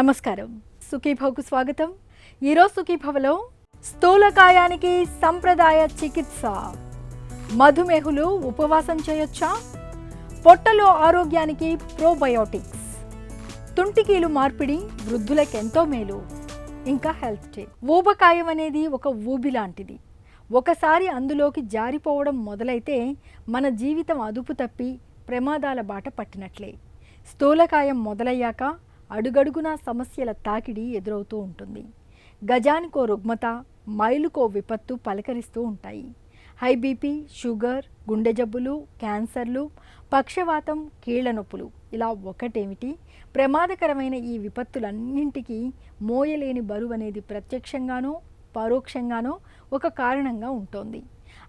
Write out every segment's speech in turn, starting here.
నమస్కారం. సుఖీభవకు స్వాగతం. ఈరోజు సుఖీభవలో స్థూలకాయానికి సంప్రదాయ చికిత్స, మధుమేహులు ఉపవాసం చేయొచ్చా, పొట్టలో ఆరోగ్యానికి ప్రోబయోటిక్స్, తుంటికీలు మార్పిడి వృద్ధులకెంతో మేలు, ఇంకా హెల్త్ టిప్. ఊబకాయం అనేది ఒక ఊబి లాంటిది. ఒకసారి అందులోకి జారిపోవడం మొదలైతే మన జీవితం అదుపు తప్పి ప్రమాదాల బాట పట్టినట్లే. స్థూలకాయం మొదలయ్యాక అడుగడుగునా సమస్యల తాకిడి ఎదురవుతూ ఉంటుంది. గజానికో రుగ్మత, మైలుకో విపత్తు పలకరిస్తూ ఉంటాయి. హై బీపీ, షుగర్, గుండె జబ్బులు, క్యాన్సర్లు, పక్షవాతం, కీళ్ల నొప్పులు, ఇలా ఒకటేమిటి, ప్రమాదకరమైన ఈ విపత్తులన్నింటికీ మోయలేని బరువు అనేది ప్రత్యక్షంగానో పరోక్షంగానో ఒక కారణంగా ఉంటుంది.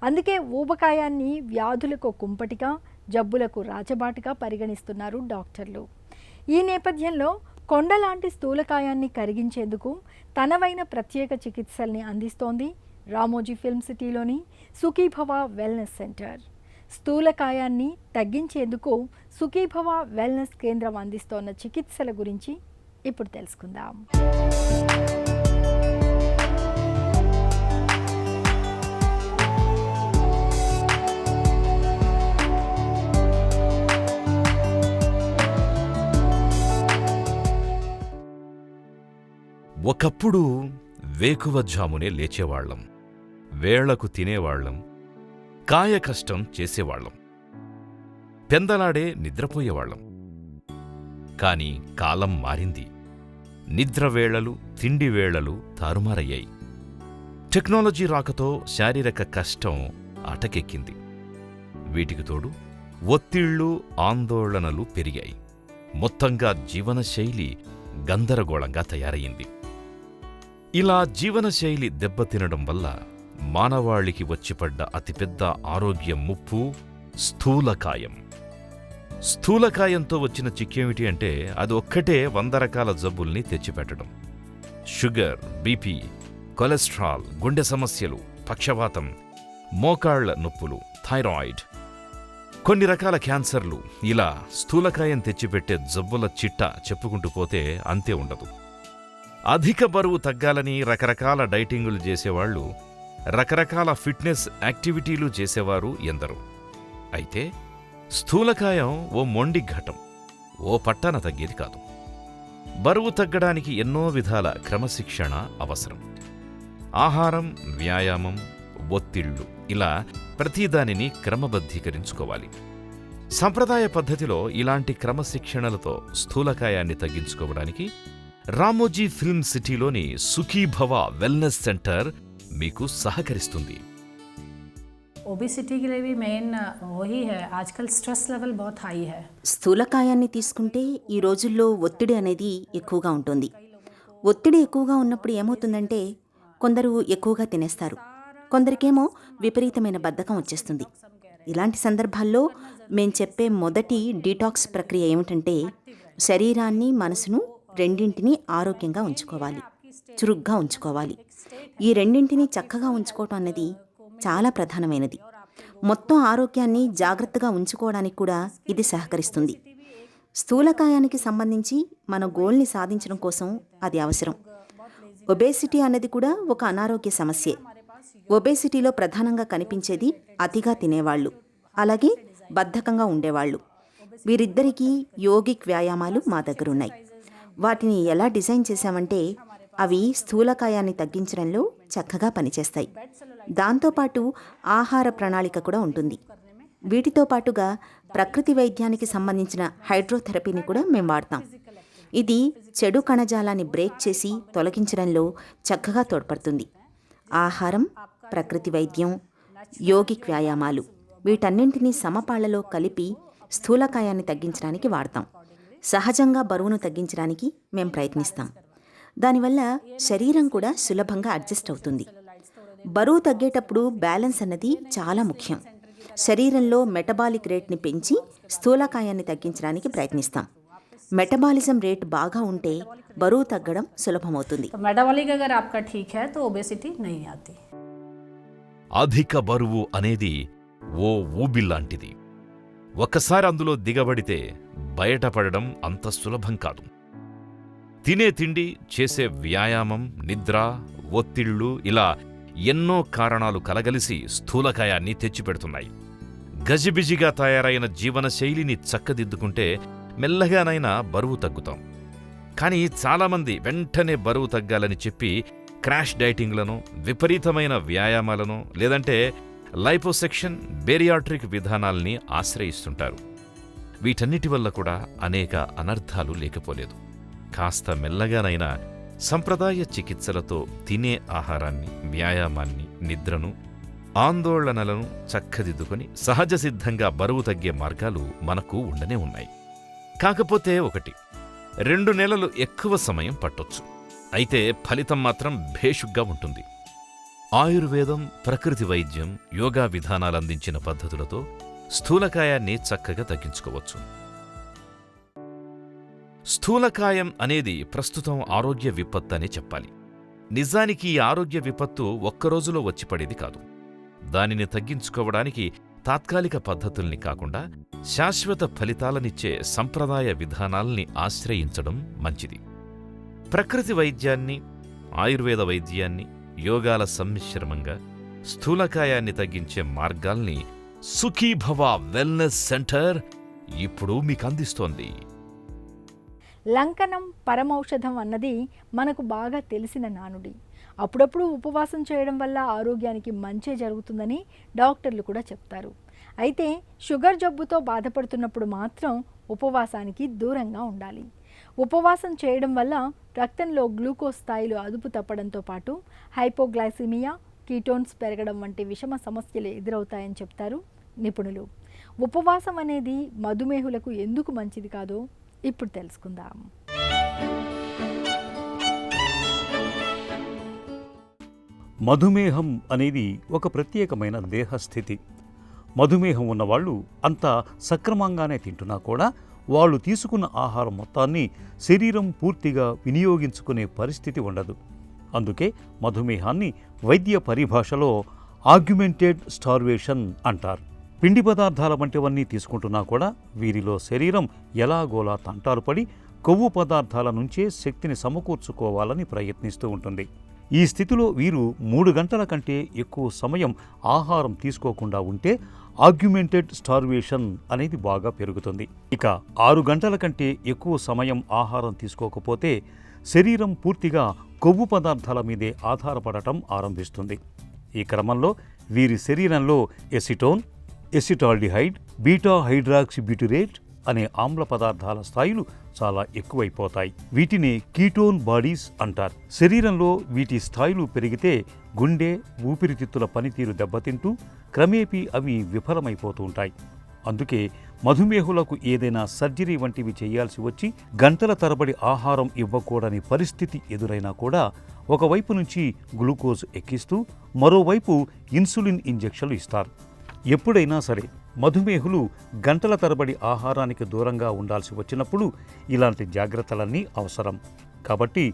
అందుకే ఊబకాయాన్ని వ్యాధులకు కుంపటిగా, జబ్బులకు రాచబాటుగా పరిగణిస్తున్నారు డాక్టర్లు. ఈ నేపథ్యంలో కొండలాంటి స్థూలకాయాన్ని కరిగించేందుకు తనవైన ప్రత్యేక చికిత్సల్ని అందిస్తోంది రామోజీ ఫిల్మ్ సిటీలోని సుఖీభవ వెల్నెస్ సెంటర్. స్థూలకాయాన్ని తగ్గించేందుకు సుఖీభవ వెల్నెస్ కేంద్రం అందిస్తోన్న చికిత్సల గురించి ఇప్పుడు తెలుసుకుందాం. ఒకప్పుడు వేకువజామునే లేచేవాళ్లం, వేళకు తినేవాళ్లం, కాయకష్టం చేసేవాళ్లం, పెందలాడే నిద్రపోయేవాళ్లం. కాని కాలం మారింది. నిద్రవేళలు, తిండి వేళలు తారుమారయ్యాయి. టెక్నాలజీ రాకతో శారీరక కష్టం అటకెక్కింది. వీటికి తోడు ఒత్తిళ్లు, ఆందోళనలు పెరిగాయి. మొత్తంగా జీవనశైలి గందరగోళంగా తయారయింది. ఇలా జీవనశైలి దెబ్బతినడం వల్ల మానవాళికి వచ్చిపడ్డ అతిపెద్ద ఆరోగ్య ముప్పు స్థూలకాయం. స్థూలకాయంతో వచ్చిన చిక్కేమిటి అంటే అది ఒక్కటే 100 రకాల జబ్బుల్ని తెచ్చిపెట్టడం. షుగర్, బీపీ, కొలెస్ట్రాల్, గుండె సమస్యలు, పక్షవాతం, మోకాళ్ల నొప్పులు, థైరాయిడ్, కొన్ని రకాల క్యాన్సర్లు, ఇలా స్థూలకాయం తెచ్చిపెట్టే జబ్బుల చిట్టా చెప్పుకుంటూ పోతే అంతే ఉండదు. అధిక బరువు తగ్గాలని రకరకాల డైటింగులు చేసేవాళ్లు, రకరకాల ఫిట్నెస్ యాక్టివిటీలు చేసేవారు ఎందరో. అయితే స్థూలకాయం ఓ మొండి ఘటం, ఓ పట్టాన తగ్గేది కాదు. బరువు తగ్గడానికి ఎన్నో విధాల క్రమశిక్షణ అవసరం. ఆహారం, వ్యాయామం, ఒత్తిళ్లు, ఇలా ప్రతిదానిని క్రమబద్ధీకరించుకోవాలి. సంప్రదాయ పద్ధతిలో ఇలాంటి క్రమశిక్షణలతో స్థూలకాయాన్ని తగ్గించుకోవడానికి రామోజీ ఫిల్మ్ సిటీలోని సుఖీభవ వెల్నెస్ సెంటర్ మీకు సహకరిస్తుంది. ओबेसिटी के लिए भी मेन वही है, आजकल स्ट्रेस लेवल बहुत हाई है. స్థూలకాయాన్ని తీసుకుంటే ఈ రోజుల్లో ఒత్తిడి అనేది ఎక్కువగా ఉంటుంది. ఒత్తిడి ఎక్కువగా ఉన్నప్పుడు ఏమవుతుందంటే కొందరు ఎక్కువగా తినేస్తారు, కొందరికేమో విపరీతమైన బద్ధకం వచ్చేస్తుంది. ఇలాంటి సందర్భాల్లో మేం చెప్పే మొదటి డీటాక్స్ ప్రక్రియ ఏమిటంటే శరీరాన్ని, మనసును రెండింటినీ ఆరోగ్యంగా ఉంచుకోవాలి, చురుగ్గా ఉంచుకోవాలి. ఈ రెండింటినీ చక్కగా ఉంచుకోవటం అన్నది చాలా ప్రధానమైనది. మొత్తం ఆరోగ్యాన్ని జాగ్రత్తగా ఉంచుకోవడానికి కూడా ఇది సహకరిస్తుంది. స్థూలకాయానికి సంబంధించి మన గోల్ని సాధించడం కోసం అది అవసరం. ఒబేసిటీ అన్నది కూడా ఒక అనారోగ్య సమస్యే. ఒబేసిటీలో ప్రధానంగా కనిపించేది అతిగా తినేవాళ్లు, అలాగే బద్ధకంగా ఉండేవాళ్లు. వీరిద్దరికీ యోగిక్ వ్యాయామాలు మా దగ్గరున్నాయి. వాటిని ఎలా డిజైన్ చేశామంటే అవి స్థూలకాయాన్ని తగ్గించడంలో చక్కగా పనిచేస్తాయి. దాంతోపాటు ఆహార ప్రణాళిక కూడా ఉంటుంది. వీటితో పాటుగా ప్రకృతి వైద్యానికి సంబంధించిన హైడ్రోథెరపీని కూడా మేము వాడతాం. ఇది చెడు కణజాలాన్ని బ్రేక్ చేసి తొలగించడంలో చక్కగా తోడ్పడుతుంది. ఆహారం, ప్రకృతి వైద్యం, యోగిక్ వ్యాయామాలు, వీటన్నింటినీ సమపాళ్లలో కలిపి స్థూలకాయాన్ని తగ్గించడానికి వాడతాం. సహజంగా బరువును తగ్గించడానికి మేం ప్రయత్నిస్తాం. దానివల్ల శరీరం కూడా సులభంగా అడ్జస్ట్ అవుతుంది. బరువు తగ్గేటప్పుడు బ్యాలెన్స్ అన్నది చాలా ముఖ్యం. శరీరంలో మెటబాలిక్ రేట్ని పెంచి స్థూలకాయాన్ని తగ్గించడానికి ప్రయత్నిస్తాం. మెటబాలిజం రేట్ బాగా ఉంటే బరువు తగ్గడం సులభమవుతుంది. మెటబాలిక్ అగర్ ఆప్కా ఠీక్ హై తో ఒబేసిటీ నహీ ఆతీ. అధిక బరువు అనేది ఓ ఊబిలాంటిది. ఒక్కసారి అందులో దిగబడితే బయటపడడం అంత సులభం కాదు. తినే తిండి, చేసే వ్యాయామం, నిద్ర, ఒత్తిళ్లు ఇలా ఎన్నో కారణాలు కలగలిసి స్థూలకాయాన్ని తెచ్చిపెడుతున్నాయి. గజిబిజిగా తయారైన జీవనశైలిని చక్కదిద్దుకుంటే మెల్లగానైనా బరువు తగ్గుతాం. కానీ చాలామంది వెంటనే బరువు తగ్గాలని చెప్పి క్రాష్ డైటింగ్లను, విపరీతమైన వ్యాయామాలను లేదంటే లైపోసెక్షన్, బేరియాట్రిక్ విధానాల్ని ఆశ్రయిస్తుంటారు. వీటన్నిటి వల్ల కూడా అనేక అనర్థాలు లేకపోలేదు. కాస్త మెల్లగానైనా సంప్రదాయ చికిత్సలతో తినే ఆహారాన్ని, వ్యాయామాన్ని, నిద్రను, ఆందోళనలను చక్కదిద్దుకొని సహజసిద్ధంగా బరువు తగ్గే మార్గాలు మనకు ఉండనే ఉన్నాయి. కాకపోతే 1-2 నెలలు ఎక్కువ సమయం పట్టొచ్చు. అయితే ఫలితం మాత్రం భేషుగ్గా ఉంటుంది. ఆయుర్వేదం, ప్రకృతి వైద్యం, యోగా విధానాలందించిన పద్ధతులతో స్థూలకాయాన్ని చక్కగా తగ్గించుకోవచ్చు. స్థూలకాయం అనేది ప్రస్తుతం ఆరోగ్య విపత్తు అనే చెప్పాలి. నిజానికి ఈ ఆరోగ్య విపత్తు ఒక్కరోజులో వచ్చిపడేది కాదు. దానిని తగ్గించుకోవడానికి తాత్కాలిక పద్ధతుల్ని కాకుండా శాశ్వత ఫలితాలనిచ్చే సంప్రదాయ విధానాల్ని ఆశ్రయించడం మంచిది. ప్రకృతి వైద్యాన్ని, ఆయుర్వేద వైద్యాన్ని, యోగాల సమ్మిశ్రమంగా స్థూలకాయాన్ని తగ్గించే మార్గాల్ని సుఖీభవ వెల్నెస్ సెంటర్ ఇప్పుడు మీకు అందిస్తోంది. లంకనం పరమౌషధం అన్నది మనకు బాగా తెలిసిన నానుడి. అప్పుడప్పుడు ఉపవాసం చేయడం వల్ల ఆరోగ్యానికి మంచే జరుగుతుందని డాక్టర్లు కూడా చెప్తారు. అయితే షుగర్ జబ్బుతో బాధపడుతున్నప్పుడు మాత్రం ఉపవాసానికి దూరంగా ఉండాలి. ఉపవాసం చేయడం వల్ల రక్తంలో గ్లూకోజ్ స్థాయిలు అదుపు తప్పడంతో పాటు హైపోగ్లైసిమియా, కీటోన్స్ పెరగడం వంటి విషమ సమస్యలు ఎదురవుతాయని చెప్తారు నిపుణులు. ఉపవాసం అనేది మధుమేహులకు ఎందుకు మంచిది కాదో ఇప్పుడు తెలుసుకుందాం. మధుమేహం అనేది ఒక ప్రత్యేకమైన దేహస్థితి. మధుమేహం ఉన్నవాళ్ళు అంతా సక్రమంగానే తింటున్నా కూడా వాళ్ళు తీసుకున్న ఆహారం మొత్తాన్ని శరీరం పూర్తిగా వినియోగించుకునే పరిస్థితి ఉండదు. అందుకే మధుమేహాన్ని వైద్య పరిభాషలో ఆగ్యుమెంటెడ్ స్టార్వేషన్ అంటారు. పిండి పదార్థాల వంటివన్నీ తీసుకుంటున్నా కూడా వీరిలో శరీరం ఎలాగోలా తంటాలు పడి కొవ్వు పదార్థాల నుంచే శక్తిని సమకూర్చుకోవాలని ప్రయత్నిస్తూ ఉంటుంది. ఈ స్థితిలో వీరు 3 గంటల కంటే ఎక్కువ సమయం ఆహారం తీసుకోకుండా ఉంటే ఆగ్యుమెంటెడ్ స్టార్వేషన్ అనేది బాగా పెరుగుతుంది. ఇక 6 గంటల కంటే ఎక్కువ సమయం ఆహారం తీసుకోకపోతే శరీరం పూర్తిగా కొవ్వు పదార్థాల మీదే ఆధారపడటం ఆరంభిస్తుంది. ఈ క్రమంలో వీరి శరీరంలో ఎసిటోన్, ఎసిటాల్డిహైడ్, బీటా హైడ్రాక్సిబ్యూటిరేట్ అనే ఆమ్ల పదార్థాల స్థాయిలు చాలా ఎక్కువైపోతాయి. వీటిని కీటోన్ బాడీస్ అంటారు. శరీరంలో వీటి స్థాయిలు పెరిగితే గుండె, ఊపిరితిత్తుల పనితీరు దెబ్బతింటూ క్రమేపీ అవి విఫలమైపోతూ ఉంటాయి. అందుకే మధుమేహులకు ఏదైనా సర్జరీ వంటివి చేయాల్సి వచ్చి గంటల తరబడి ఆహారం ఇవ్వకూడని పరిస్థితి ఎదురైనా కూడా ఒకవైపు నుంచి గ్లూకోజ్ ఎక్కిస్తూ మరోవైపు ఇన్సులిన్ ఇంజెక్షన్లు ఇస్తారు. ఎప్పుడైనా సరే మధుమేహులు గంటల తరబడి ఆహారానికి దూరంగా ఉండాల్సి వచ్చినప్పుడు ఇలాంటి జాగ్రత్తలన్నీ అవసరం. కాబట్టి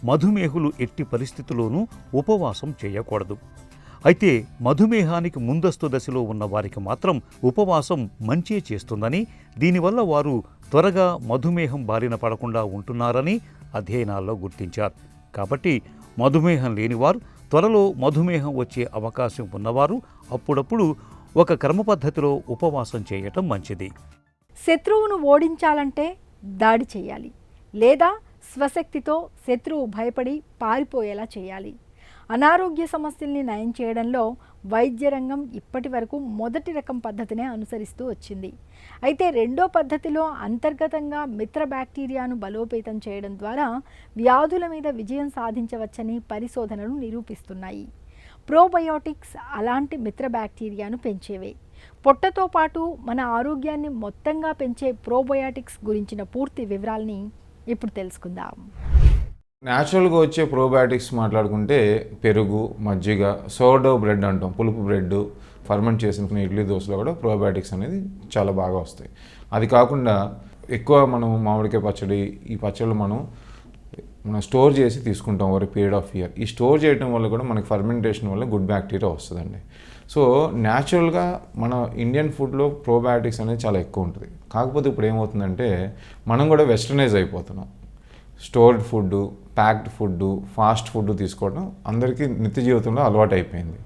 మధుమేహులు ఎట్టి పరిస్థితుల్లోనూ ఉపవాసం చేయకూడదు. అయితే మధుమేహానికి ముందస్తు దశలో ఉన్న వారికి మాత్రం ఉపవాసం మంచే చేస్తుందని, దీనివల్ల వారు త్వరగా మధుమేహం బారిన పడకుండా ఉంటున్నారని అధ్యయనాల్లో గుర్తించారు. కాబట్టి మధుమేహం లేనివారు, త్వరలో మధుమేహం వచ్చే అవకాశం ఉన్నవారు అప్పుడప్పుడు ఒక క్రమ పద్ధతిలో ఉపవాసం చేయటం మంచిది. శత్రువును ఓడించాలంటే దాడి చేయాలి, లేదా స్వశక్తితో శత్రువు భయపడి పారిపోయేలా చేయాలి. అనారోగ్య సమస్యల్ని నయం చేయడంలో వైద్య రంగం ఇప్పటి వరకు మొదటి రకం పద్ధతినే అనుసరిస్తూ వచ్చింది. అయితే రెండో పద్ధతిలో అంతర్గతంగా మిత్ర బ్యాక్టీరియాను బలోపేతం చేయడం ద్వారా వ్యాధుల మీద విజయం సాధించవచ్చని పరిశోధనలు నిరూపిస్తున్నాయి. ప్రోబయోటిక్స్ అలాంటి మిత్ర బ్యాక్టీరియాను పెంచేవే. పొట్టతో పాటు మన ఆరోగ్యాన్ని మొత్తంగా పెంచే ప్రోబయోటిక్స్ గురించిన పూర్తి వివరాల్ని ఇప్పుడు తెలుసుకుందాం. న్యాచురల్గా వచ్చే ప్రోబయాటిక్స్ మాట్లాడుకుంటే పెరుగు, మజ్జిగ, సోర్డో బ్రెడ్ అంటాం, పులుపు బ్రెడ్, ఫర్మెంట్ చేసిన ఇడ్లీ దోశలో కూడా ప్రోబయాటిక్స్ అనేది చాలా బాగా వస్తాయి. అది కాకుండా ఎక్కువ మనం మామిడికాయ పచ్చడి, ఈ పచ్చళ్ళు మనం స్టోర్ చేసి తీసుకుంటాం ఓవర్ పీరియడ్ ఆఫ్ ఇయర్. ఈ స్టోర్ చేయడం వల్ల కూడా మనకి ఫర్మెంటేషన్ వల్ల గుడ్ బ్యాక్టీరియా వస్తుందండి. సో న్యాచురల్గా మన ఇండియన్ ఫుడ్లో ప్రోబయాటిక్స్ అనేది చాలా ఎక్కువ ఉంటుంది. కాకపోతే ఇప్పుడు ఏమవుతుందంటే మనం కూడా వెస్టర్నైజ్ అయిపోతున్నాం. Stored food, packed food, fast food తీసుకోవడం అందరికీ నిత్య జీవితంలో అలవాటు అయిపోయింది.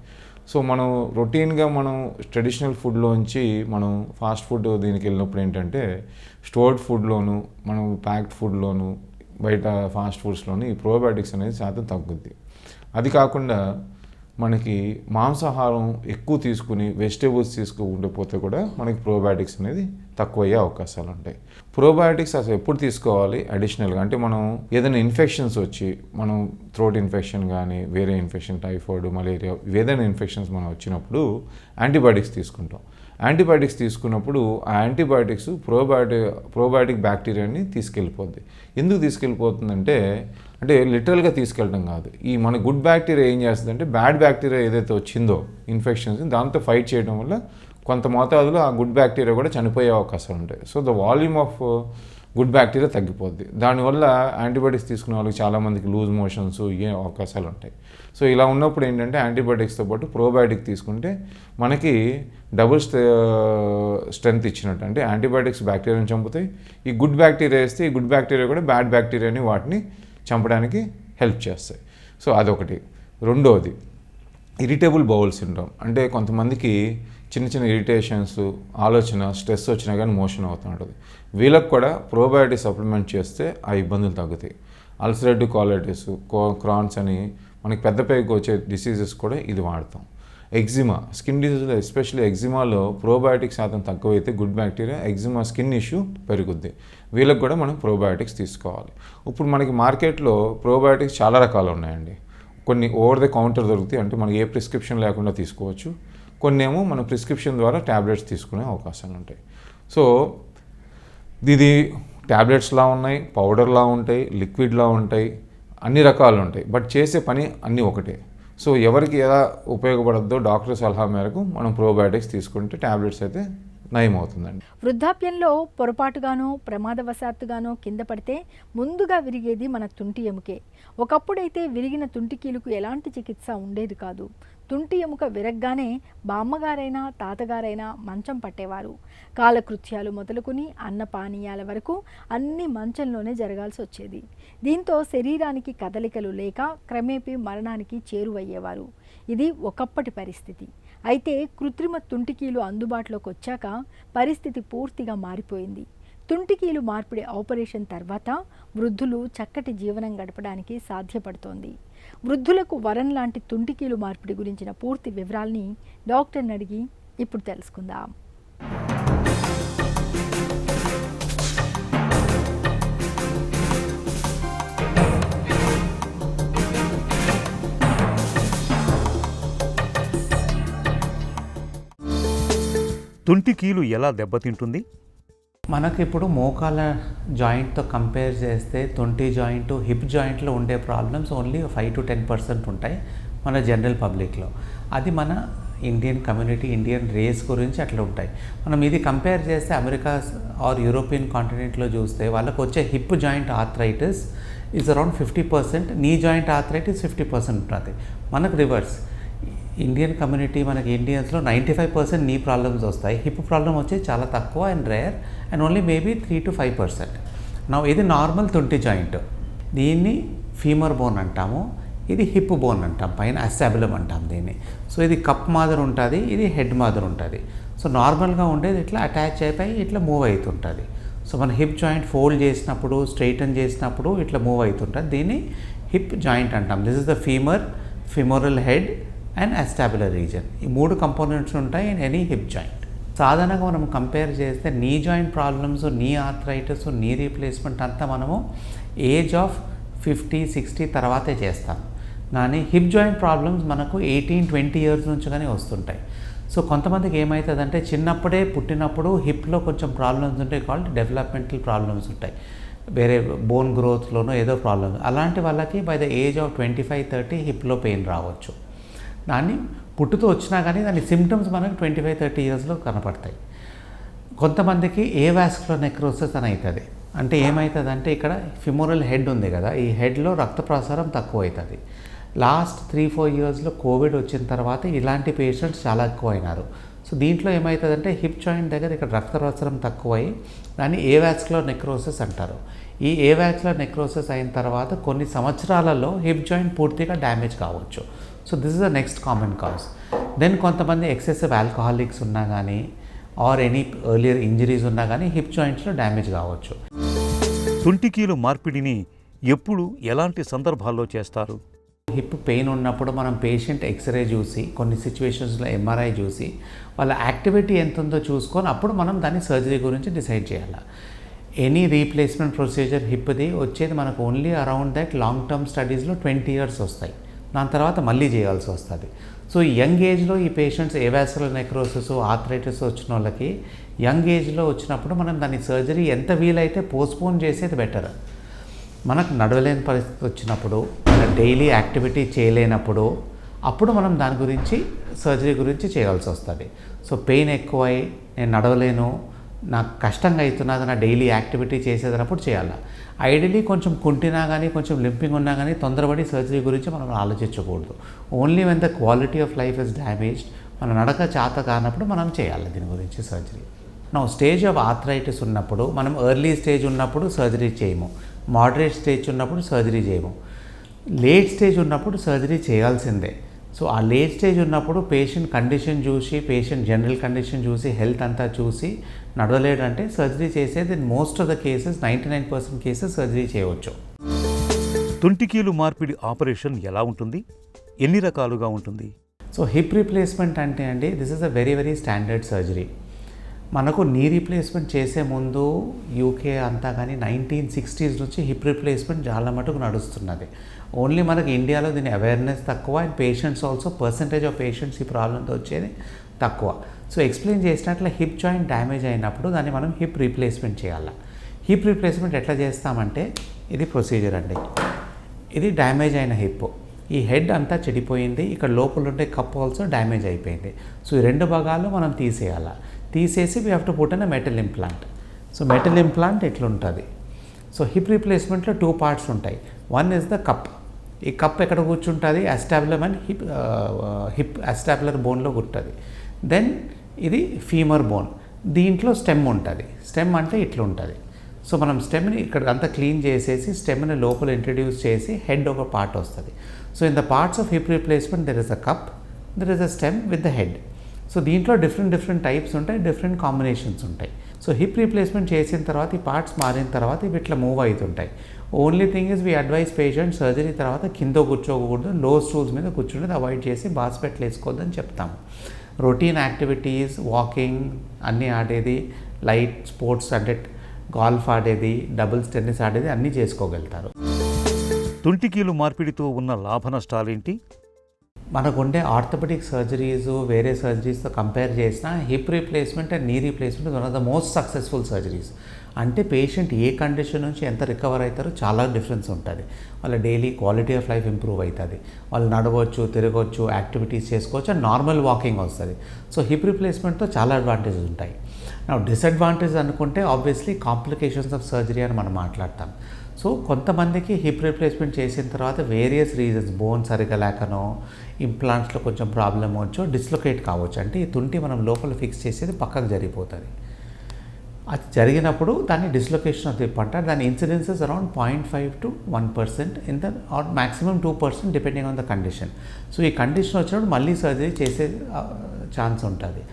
సో మనం రొటీన్గా మనం ట్రెడిషనల్ ఫుడ్లోంచి మనం ఫాస్ట్ ఫుడ్ దీనికి వెళ్ళినప్పుడు ఏంటంటే స్టోర్డ్ ఫుడ్లోను, మనం ప్యాక్డ్ ఫుడ్లోను, బయట ఫాస్ట్ ఫుడ్స్లోను ఈ ప్రోబయాటిక్స్ అనేది శాతం తగ్గుద్ది. అది కాకుండా మనకి మాంసాహారం ఎక్కువ తీసుకుని వెజిటేబుల్స్ తీసుకుంటూ పోతే కూడా మనకి ప్రోబయాటిక్స్ అనేది తక్కువ అయ్యే అవకాశాలు ఉంటాయి. ప్రోబయాటిక్స్ అసలు ఎప్పుడు తీసుకోవాలి అడిషనల్గా అంటే మనం ఏదైనా ఇన్ఫెక్షన్స్ వచ్చి మనం థ్రోట్ ఇన్ఫెక్షన్ కానీ వేరే ఇన్ఫెక్షన్ టైఫాయిడ్, మలేరియా ఏదైనా ఇన్ఫెక్షన్స్ మనం వచ్చినప్పుడు యాంటీబయాటిక్స్ తీసుకుంటాం. యాంటీబయాటిక్స్ తీసుకున్నప్పుడు ఆ యాంటీబయాటిక్స్ ప్రోబయాటిక్ బ్యాక్టీరియాని తీసుకెళ్ళిపోద్ది. ఎందుకు తీసుకెళ్ళిపోతుందంటే అంటే లిటరల్గా తీసుకెళ్ళడం కాదు, ఈ మన గుడ్ బ్యాక్టీరియా ఏం చేస్తుందంటే బ్యాడ్ బ్యాక్టీరియా ఏదైతే వచ్చిందో ఇన్ఫెక్షన్స్ దాంతో ఫైట్ చేయడం వల్ల కొంత మోతాదులో ఆ గుడ్ బ్యాక్టీరియా కూడా చనిపోయే అవకాశాలు ఉంటాయి. So the volume of good bacteria తగ్గిపోద్ది. దానివల్ల యాంటీబయాటిక్స్ తీసుకునే వాళ్ళకి చాలామందికి లూజ్ మోషన్స్ ఏ అవకాశాలు ఉంటాయి. సో ఇలా ఉన్నప్పుడు ఏంటంటే యాంటీబయాటిక్స్తో పాటు ప్రోబయాటిక్ తీసుకుంటే మనకి డబుల్ స్ట్రెంత్ ఇచ్చినట్టు. అంటే యాంటీబయాటిక్స్ బ్యాక్టీరియాని చంపుతాయి, ఈ గుడ్ బ్యాక్టీరియా వేస్తే ఈ గుడ్ బ్యాక్టీరియా కూడా బ్యాడ్ బ్యాక్టీరియాని వాటిని చంపడానికి హెల్ప్ చేస్తాయి. సో అదొకటి. రెండవది ఇరిటబుల్ బౌల్ సిండ్రోమ్. అంటే కొంతమందికి చిన్న చిన్న ఇరిటేషన్స్, ఆలోచన, స్ట్రెస్ వచ్చినా కానీ మోషన్ అవుతూ ఉంటుంది. వీళ్ళకి కూడా ప్రోబయాటిక్ సప్లిమెంట్ చేస్తే ఆ ఇబ్బందులు తగ్గుతాయి. అల్సరేటివ్ కాలైటిస్, క్రాన్స్ అని మనకి పెద్ద పైకి వచ్చే డిసీజెస్ కూడా ఇది వాడతాం. ఎగ్జిమా, స్కిన్ డిసీజ్లో ఎస్పెషల్లీ ఎగ్జిమాలో ప్రోబయాటిక్ శాతం తక్కువైతే good bacteria eczema skin issue పెరుగుద్ది. వీళ్ళకి కూడా మనం ప్రోబయాటిక్స్ తీసుకోవాలి. ఇప్పుడు మనకి మార్కెట్లో ప్రోబయాటిక్స్ చాలా రకాలు ఉన్నాయండి. కొన్ని ఓవర్ ద కౌంటర్ దొరుకుతాయి, అంటే మనకి ఏ ప్రిస్క్రిప్షన్ లేకుండా తీసుకోవచ్చు. కొన్ని ఏమో మన ప్రిస్క్రిప్షన్ ద్వారా ట్యాబ్లెట్స్ తీసుకునే అవకాశాలు ఉంటాయి. సో ఇది ట్యాబ్లెట్స్లా ఉన్నాయి, పౌడర్లా ఉంటాయి, లిక్విడ్లా ఉంటాయి, అన్ని రకాలు ఉంటాయి. బట్ చేసే పని అన్నీ ఒకటే. సో ఎవరికి ఎలా ఉపయోగపడద్దో డాక్టర్ సలహా మేరకు మనం ప్రోబయాటిక్స్ తీసుకుంటే ట్యాబ్లెట్స్ అయితే నయం అవుతుందండి. వృద్ధాప్యంలో పొరపాటుగానో ప్రమాదవశాత్తుగానో కింద పడితే ముందుగా విరిగేది మన తుంటి ఎముకే. ఒకప్పుడైతే విరిగిన తుంటికీలుకు ఎలాంటి చికిత్స ఉండేది కాదు. తుంటి ఎముక విరగ్గానే బామ్మగారైనా తాతగారైనా మంచం పట్టేవారు. కాలకృత్యాలు మొదలుకొని అన్నపానీయాల వరకు అన్ని మంచంలోనే జరగాల్సి వచ్చేది. దీంతో శరీరానికి కదలికలు లేక క్రమేపీ మరణానికి చేరువయ్యేవారు. ఇది ఒకప్పటి పరిస్థితి. అయితే కృత్రిమ తుంటికీలు అందుబాటులోకి వచ్చాక పరిస్థితి పూర్తిగా మారిపోయింది. తుంటికీలు మార్పిడి ఆపరేషన్ తర్వాత వృద్ధులు చక్కటి జీవనం గడపడానికి సాధ్యపడుతోంది. వృద్ధులకు వరం లాంటి తుంటికీలు మార్పిడి గురించిన పూర్తి వివరాల్ని డాక్టర్ని అడిగి ఇప్పుడు తెలుసుకుందాం. తుంటికీలు ఎలా దెబ్బతింటుంది? మనకి ఇప్పుడు మోకాల జాయింట్తో కంపేర్ చేస్తే తుంటి జాయింట్, హిప్ జాయింట్లో ఉండే ప్రాబ్లమ్స్ ఓన్లీ 5 to 10% ఉంటాయి మన జనరల్ పబ్లిక్లో. అది మన ఇండియన్ కమ్యూనిటీ, ఇండియన్ రేస్ గురించి అట్లా ఉంటాయి. మనం ఇది కంపేర్ చేస్తే అమెరికా ఆర్ యూరోపియన్ కాంటినెంట్లో చూస్తే వాళ్ళకు వచ్చే hip joint arthritis is around 50%, knee joint arthritis 50% ఉంటుంది. మనకు రివర్స్. ఇండియన్ కమ్యూనిటీ, మనకి ఇండియన్స్లో 95% నీ ప్రాబ్లమ్స్ వస్తాయి. హిప్ ప్రాబ్లం వచ్చేది చాలా తక్కువ and rare and only maybe 3 to 5%. ఇది నార్మల్ తుంటి జాయింట్. దీన్ని ఫీమర్ బోన్ అంటాము, ఇది హిప్ బోన్ అంటాం, పైన అస్టాబులం అంటాం దీన్ని. సో ఇది కప్ మాదిరి ఉంటుంది, ఇది హెడ్ మాదిరి ఉంటుంది. సో నార్మల్గా ఉండేది ఇట్లా అటాచ్ అయిపోయి ఇట్లా మూవ్ అవుతుంటుంది. సో మన హిప్ జాయింట్ ఫోల్డ్ చేసినప్పుడు, స్ట్రైటన్ చేసినప్పుడు ఇట్లా మూవ్ అవుతుంటుంది. దీన్ని హిప్ జాయింట్ అంటాం. This is the femur, femoral head and acetabular region. ఈ 3 కంపోనెంట్స్ ఉంటాయి ఇన్ ఎనీ హిప్ జాయింట్. సాధారణంగా మనం కంపేర్ చేస్తే నీ జాయింట్ ప్రాబ్లమ్స్, నీ ఆర్థరైటిస్, నీ రీప్లేస్మెంట్ అంతా మనము ఏజ్ ఆఫ్ 50-60 తర్వాతే చేస్తాం. కానీ హిప్ జాయింట్ ప్రాబ్లమ్స్ మనకు 18-20 ఇయర్స్ నుంచి కానీ వస్తుంటాయి. సో కొంతమందికి ఏమవుతుందంటే చిన్నప్పుడే పుట్టినప్పుడు హిప్లో కొంచెం ప్రాబ్లమ్స్ ఉంటాయి, కాల్డ్ డెవలప్మెంటల్ ప్రాబ్లమ్స్ ఉంటాయి, వేరే బోన్ గ్రోత్లోనో ఏదో ప్రాబ్లమ్. అలాంటి వాళ్ళకి బై ద ఏజ్ ఆఫ్ 25-30 హిప్లో పెయిన్ రావచ్చు. దాన్ని పుట్టుతో వచ్చినా కానీ దాని సిమ్టమ్స్ మనకు 25-30 ఇయర్స్లో కనపడతాయి. కొంతమందికి ఏవాస్కులర్ నెక్రోసిస్ అని అవుతుంది. అంటే ఏమవుతుందంటే ఇక్కడ ఫిమోరల్ హెడ్ ఉంది కదా, ఈ హెడ్లో రక్త ప్రసారం తక్కువ అవుతుంది. లాస్ట్ 3-4 ఇయర్స్లో కోవిడ్ వచ్చిన తర్వాత ఇలాంటి పేషెంట్స్ చాలా ఎక్కువ అయినారు. సో దీంట్లో ఏమవుతుందంటే హిప్ జాయింట్ దగ్గర ఇక్కడ రక్త ప్రసరణ తక్కువై దాన్ని ఏవాస్కులర్ నెక్రోసిస్ అంటారు. ఈ ఏవాస్కులర్ నెక్రోసిస్ అయిన తర్వాత కొన్ని సంవత్సరాలలో హిప్ జాయింట్ పూర్తిగా డ్యామేజ్ కావచ్చు. So this is the next common cause. Then కొంతమంది ఎక్సెసివ్ ఆల్కహాలిక్స్ ఉన్నా కానీ ఆర్ ఎనీ ఎర్లియర్ ఇంజరీస్ ఉన్నా కానీ హిప్ జాయింట్స్లో డ్యామేజ్ కావచ్చు. తుంటికీలు మార్పిడిని ఎప్పుడు ఎలాంటి సందర్భాల్లో చేస్తారు? హిప్ పెయిన్ ఉన్నప్పుడు మనం పేషెంట్ ఎక్స్రే చూసి కొన్ని సిచ్యువేషన్స్లో ఎంఆర్ఐ చూసి వాళ్ళ యాక్టివిటీ ఎంత ఉందో చూసుకొని అప్పుడు మనం దాని సర్జరీ గురించి డిసైడ్ చేయాలి. ఎనీ రీప్లేస్మెంట్ ప్రొసీజర్ హిప్ది వచ్చేది మనకు only around that long term స్టడీస్లో 20 years వస్తాయి. దాని తర్వాత మళ్ళీ చేయాల్సి వస్తుంది. సో యంగ్ ఏజ్లో ఈ పేషెంట్స్ ఏవాస్కులర్ నెక్రోసిస్ ఆర్థరైటిస్ వచ్చిన వాళ్ళకి యంగ్ ఏజ్లో వచ్చినప్పుడు మనం దాని సర్జరీ ఎంత వీలైతే పోస్ట్పోన్ చేసేది బెటర్. మనకు నడవలేని పరిస్థితి వచ్చినప్పుడు డైలీ యాక్టివిటీ చేయలేనప్పుడు అప్పుడు మనం దాని గురించి సర్జరీ గురించి చేయాల్సి వస్తుంది. సో పెయిన్ ఎక్కువై నేను నడవలేను, నాకు కష్టంగా అవుతున్నది, నా డైలీ యాక్టివిటీ చేసేటప్పుడు చేయాలి. ఐడియలీ కొంచెం కుంటినా కానీ కొంచెం లింపింగ్ ఉన్నా కానీ తొందరపడి సర్జరీ గురించి మనం ఆలోచించకూడదు. Only when the quality of life is damaged, మన నడక చేత కానప్పుడు మనం చేయాలి దీని గురించి సర్జరీ. నా స్టేజ్ ఆఫ్ ఆర్థరైటిస్ ఉన్నప్పుడు మనం ఎర్లీ స్టేజ్ ఉన్నప్పుడు సర్జరీ చేయము, మోడరేట్ స్టేజ్ ఉన్నప్పుడు సర్జరీ చేయము, లేట్ స్టేజ్ ఉన్నప్పుడు సర్జరీ చేయాల్సిందే. సో ఆ లేట్ స్టేజ్ ఉన్నప్పుడు పేషెంట్ కండిషన్ చూసి పేషెంట్ జనరల్ కండిషన్ చూసి హెల్త్ అంతా చూసి నడవలేడంటే సర్జరీ చేసేది most of the cases 99% cases surgery చేయవచ్చు. తుంటికీలు మార్పిడి ఆపరేషన్ ఎలా ఉంటుంది? ఎన్ని రకాలుగా ఉంటుంది? సో హిప్ రీప్లేస్మెంట్ అంటే అండి this is a very very standard surgery. మనకు నీ రీప్లేస్మెంట్ చేసే ముందు యూకే అంతా కానీ 1960s నుంచి హిప్ రీప్లేస్మెంట్ చాలా మటుకు నడుస్తున్నది. ఓన్లీ మనకు ఇండియాలో దీని అవేర్నెస్ తక్కువ and patients also percentage of patients ఈ ప్రాబ్లంతో వచ్చేది తక్కువ. సో ఎక్స్ప్లెయిన్ చేసినట్లు హిప్ జాయింట్ డ్యామేజ్ అయినప్పుడు దాన్ని మనం హిప్ రీప్లేస్మెంట్ చేయాలి. హిప్ రీప్లేస్మెంట్ ఎట్లా చేస్తామంటే ఇది ప్రొసీజర్ అండి. ఇది డ్యామేజ్ అయిన హిప్, ఈ హెడ్ అంతా చెడిపోయింది, ఇక్కడ లోపల ఉండే కప్ ఆల్సో డ్యామేజ్ అయిపోయింది. సో ఈ 2 భాగాలు మనం తీసేయాలి. తీసేసి we have to put in metal implant. So metal implant ఎట్లుంటుంది? సో హిప్ రీప్లేస్మెంట్లో 2 parts ఉంటాయి. One is the cup. ఈ కప్ ఎక్కడ కూర్చుంటుంది? అస్టాబ్యులర్ అండ్ హిప్ అస్టాబ్యులర్ బోన్లో కూర్చుంటుంది. దెన్ ఇది ఫీమర్ బోన్, దీంట్లో స్టెమ్ ఉంటుంది. స్టెమ్ అంటే ఇట్లుంటుంది. సో మనం స్టెమ్ని ఇక్కడ అంతా క్లీన్ చేసేసి స్టెమ్ని లోపల ఇంట్రడ్యూస్ చేసి హెడ్ ఒక పార్ట్ వస్తుంది. So in the parts of hip replacement there is a cup, there is a stem with the head. So దీంట్లో డిఫరెంట్ టైప్స్ ఉంటాయి, డిఫరెంట్ కాంబినేషన్స్ ఉంటాయి. సో హిప్ రీప్లేస్మెంట్ చేసిన తర్వాత ఈ పార్ట్స్ మారిన తర్వాత ఇవి ఇట్లా మూవ్ అవుతుంటాయి. Only thing is we advice patient surgery తర్వాత కింద కూర్చోకూడదు, లో స్టూల్స్ మీద కూర్చునేది అవాయిడ్ చేసి బాస్పెట్లు వేసుకోవద్దని చెప్తాము. రొటీన్ యాక్టివిటీస్, వాకింగ్ అన్నీ ఆడేది, లైట్ స్పోర్ట్స్ అంటే గాల్ఫ్ ఆడేది, డబుల్స్ టెన్నిస్ ఆడేది అన్నీ చేసుకోగలుగుతారు. తుంటికీలు మార్పిడితో ఉన్న లాభ నష్టాలేంటి? మనకుండే ఆర్థోపెడిక్ సర్జరీస్ వేరే సర్జరీస్తో కంపేర్ చేసినా hip replacement and knee replacement one of the most successful surgeries. అంటే పేషెంట్ ఏ కండిషన్ నుంచి ఎంత రికవర్ అవుతారో చాలా డిఫరెన్స్ ఉంటుంది. వాళ్ళ daily quality of life improve అవుతుంది, వాళ్ళు నడవచ్చు, తిరగవచ్చు, యాక్టివిటీస్ చేసుకోవచ్చు అండ్ నార్మల్ వాకింగ్ వస్తుంది. సో హిప్ రీప్లేస్మెంట్తో చాలా అడ్వాంటేజెస్ ఉంటాయి. నా డిసడ్వాంటేజ్ అనుకుంటే ఆబ్వియస్లీ కాంప్లికేషన్స్ ఆఫ్ సర్జరీ అని మనం మాట్లాడతాం. సో కొంతమందికి హిప్ రీప్లేస్మెంట్ చేసిన తర్వాత వేరియస్ రీజన్స్, బోన్ సరిగా లేకనో ఇంప్లాంట్స్లో కొంచెం ప్రాబ్లమ్ వచ్చో డిస్లొకేట్ కావచ్చు. అంటే ఈ తుంటి మనం లోపల ఫిక్స్ చేసేది పక్కకు జరిగిపోతుంది. అది జరిగినప్పుడు దాన్ని డిస్లొకేషన్ ఆఫ్ హిప్ అంటారు. దాని incidences around 0.5 to 1% in the or maximum 2% depending on the condition. So ఈ కండిషన్ వచ్చినప్పుడు మళ్ళీ సర్జరీ చేసే ఛాన్స్ ఉంటుంది.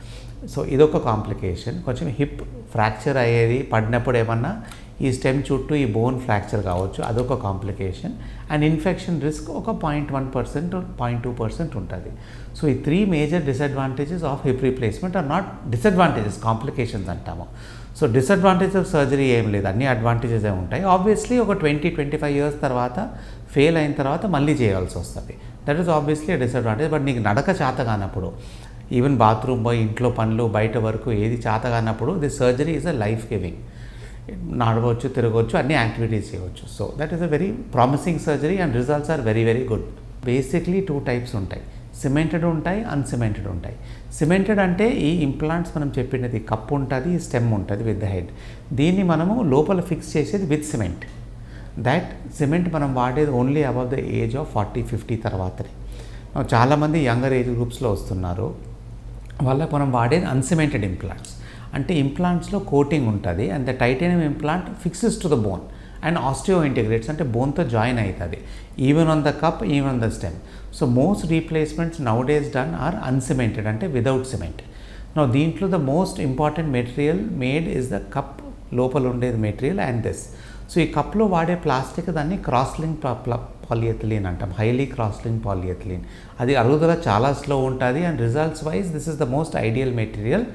సో ఇదొక కాంప్లికేషన్. కొంచెం హిప్ ఫ్రాక్చర్ అయ్యేది, పడినప్పుడు ఏమన్నా ఈ స్టెమ్ చుట్టూ ఈ బోన్ ఫ్రాక్చర్ కావచ్చు, అదొక కాంప్లికేషన్. అండ్ ఇన్ఫెక్షన్ రిస్క్ ఒక 0.1% 0.2% ఉంటుంది. సో ఈ 3 major disadvantages of hip replacement or not disadvantages, complications అంటాము. సో డిసడ్వాంటేజ్ ఆఫ్ సర్జరీ ఏం లేదు, అన్ని అడ్వాంటేజెస్ ఉంటాయి. ఆబ్వియస్లీ ఒక 20-25 years తర్వాత ఫెయిల్ అయిన తర్వాత మళ్ళీ చేయాల్సి వస్తుంది. That is obviously disadvantage. But నీకు నడక చేత కానప్పుడు, ఈవెన్ బాత్రూమ్ పోయి ఇంట్లో పనులు బయట వరకు ఏది చేత కానప్పుడు this surgery is a life giving. నడవచ్చు, తిరగవచ్చు, అన్ని యాక్టివిటీస్ చేయవచ్చు. So that is a very promising surgery and results are very very good. Basically 2 types ఉంటాయి, సిమెంటెడ్ ఉంటాయి, అన్సిమెంటెడ్ ఉంటాయి. సిమెంటెడ్ అంటే ఈ ఇంప్లాంట్స్ మనం చెప్పినది కప్ ఉంటుంది, స్టెమ్ ఉంటుంది విత్ ద హెడ్. దీన్ని మనము లోపల ఫిక్స్ చేసేది విత్ సిమెంట్. దాట్ సిమెంట్ మనం వాడేది only above the age of 40-50 తర్వాతనే. చాలామంది యంగర్ ఏజ్ గ్రూప్స్లో వస్తున్నారు. వాళ్ళకి మనం వాడేది అన్సిమెంటెడ్ ఇంప్లాంట్స్. అంటే ఇంప్లాంట్స్లో కోటింగ్ ఉంటుంది and the titanium implant fixes to the bone and osteo integrates, అంటే బోన్తో జాయిన్ అవుతుంది even on the cup, even on the stem. So most replacements nowadays done are uncemented, అంటే without cement. No దీంట్లో the most important material made is the cup, లోపల ఉండేది material and this. So ఈ కప్లో వాడే plastic దాన్ని crosslink polyethylene అంటాం, highly crosslink polyethylene. అది అరుగుదల చాలా స్లో ఉంటుంది and results wise this is the most ideal material.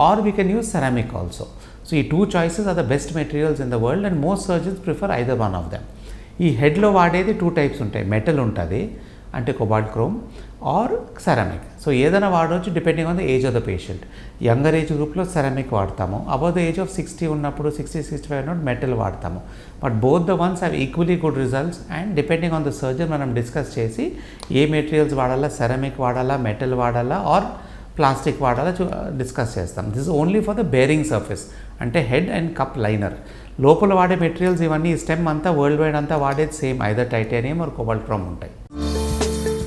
Or we can use ceramic also. So ఈ 2 choices are the best materials in the world and most surgeons prefer either one of them. ఈ హెడ్లో వాడేది 2 types ఉంటాయి, metal ఉంటుంది అంటే cobalt chrome or ceramic. So ఏదైనా వాడవచ్చు depending on the age of the patient. Younger age గ్రూప్లో ceramic వాడతాము, అబౌవ్ ద ఏజ్ ఆఫ్ 60 ఉన్నప్పుడు 60-65 ఉన్నప్పుడు మెటల్ వాడతాము. But both the ones have equally good results and depending on the surgeon మనం discuss చేసి ఏ materials వాడాలా, సెరామిక్ వాడాలా, metal వాడాలా ఆర్ ప్లాస్టిక్ వాడాలా డిస్కస్ చేస్తాం. This only for the bearing surface, అంటే హెడ్ అండ్ కప్ లైనర్. లోపల వాడే మెటీరియల్స్ ఇవన్నీ స్టెమ్ అంతా వరల్డ్ వైడ్ అంతా వాడేది same, either titanium or cobalt chrome ఉంటాయి.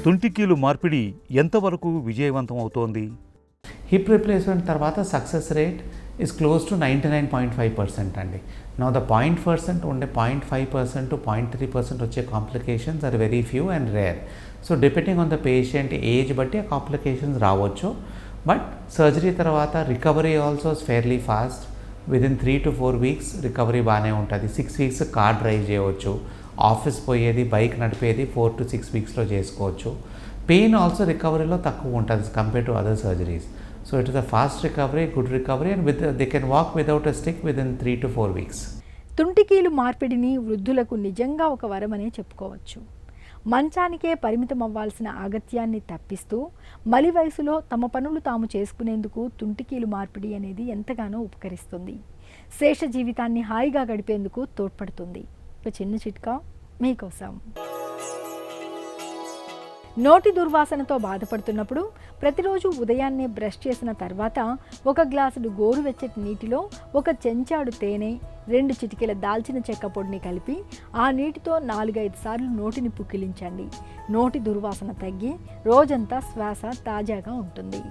తుంటికీలు మార్పిడి ఎంతవరకు విజయవంతం అవుతోంది? హిప్ రిప్లేస్మెంట్ తర్వాత success rate is close to 99.5% అండి. నా ద 0.1% ఉండే 0.5% to 0.3% వచ్చే complications are very few and rare. So depending on the patient age బట్టి ఆ కాంప్లికేషన్స్ రావచ్చు. బట్ సర్జరీ తర్వాత recovery also fairly fast. Within 3 to 4 weeks recovery బాగానే ఉంటుంది. 6 weeks కార్ డ్రైవ్ చేయవచ్చు, ఆఫీస్ పోయేది, బైక్ నడిపేది 4 to 6 weeksలో చేసుకోవచ్చు. పెయిన్ ఆల్సో రికవరీలో తక్కువ ఉంటుంది compare to other surgeries. So it is a fast recovery, good recovery and they can walk without a stick within 3 to 4 weeks. తుంటికీలు మార్పిడిని వృద్ధులకు నిజంగా ఒక వరమనే చెప్పుకోవచ్చు. మంచానికే పరిమితం అవ్వాల్సిన అగత్యాన్ని తప్పిస్తూ మలి వయసులో తమ పనులు తాము చేసుకునేందుకు తుంటికీలు మార్పిడి అనేది ఎంతగానో ఉపకరిస్తుంది. శేష జీవితాన్ని హాయిగా గడిపేందుకు తోడ్పడుతుంది. ఒక చిన్న చిట్కా మీకోసం. నోటి దుర్వాసనతో బాధపడుతున్నప్పుడు ప్రతిరోజు ఉదయాన్నే బ్రష్ చేసిన తర్వాత 1 గ్లాసుడు గోరువెచ్చటి నీటిలో 1 చెంచాడు తేనె, 2 చిటికెల దాల్చిన చెక్క పొడిని కలిపి ఆ నీటితో 4-5 సార్లు నోటిని పుక్కిలించండి. నోటి దుర్వాసన తగ్గి రోజంతా శ్వాస తాజాగా ఉంటుంది.